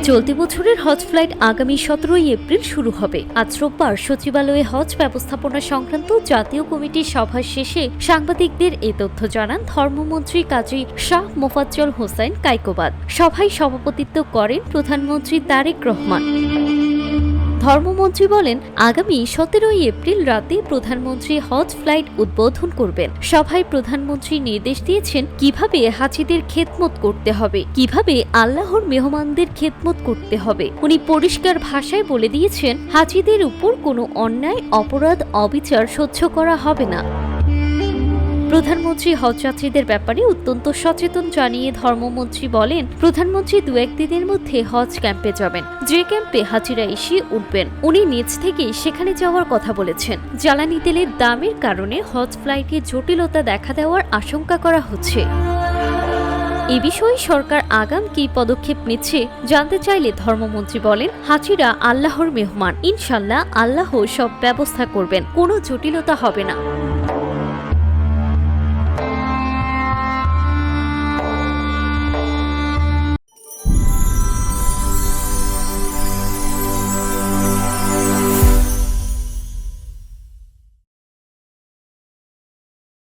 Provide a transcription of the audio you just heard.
চলতি বছরের হজ ফ্লাইট আগামী 17 এপ্রিল শুরু হবে। আজ রোববার সচিবালয়ে হজ ব্যবস্থাপনা সংক্রান্ত জাতীয় কমিটির সভা শেষে সাংবাদিকদের এ তথ্য জানান ধর্মমন্ত্রী কাজী শাহ মোফাজ্জল হোসেন কায়কোবাদ। সভায় সভাপতিত্ব করেন প্রধানমন্ত্রী তারেক রহমান। ধর্মমন্ত্রী বলেন, আগামী 17 এপ্রিল রাতে প্রধানমন্ত্রী হজ ফ্লাইট উদ্বোধন করবেন। সভায় প্রধানমন্ত্রী নির্দেশ দিয়েছেন কিভাবে হাজিদের খেদমত করতে হবে, কিভাবে আল্লাহর মেহমানদের খেদমত করতে হবে। উনি পরিষ্কার ভাষায় বলে দিয়েছেন, হাজিদের উপর কোনো অন্যায়, অপরাধ, অবিচার সহ্য করা হবে না। প্রধানমন্ত্রী হজযাত্রীদের ব্যাপারে অত্যন্ত সচেতন জানিয়ে ধর্মমন্ত্রী বলেন, প্রধানমন্ত্রী 2-1 দিনের মধ্যে হজ ক্যাম্পে যাবেন, যে ক্যাম্পে হাজিরা এসে উঠবেন। উনি নিজ থেকেই সেখানে যাওয়ার কথা বলেছেন। জ্বালানি তেলের দামের কারণে হজ ফ্লাইটে জটিলতা দেখা দেওয়ার আশঙ্কা করা হচ্ছে। এ বিষয়ে সরকার আগাম কী পদক্ষেপ নিচ্ছে জানতে চাইলে ধর্মমন্ত্রী বলেন, হাজিরা আল্লাহর মেহমান, ইনশাল্লাহ আল্লাহ সব ব্যবস্থা করবেন, কোনো জটিলতা হবে না।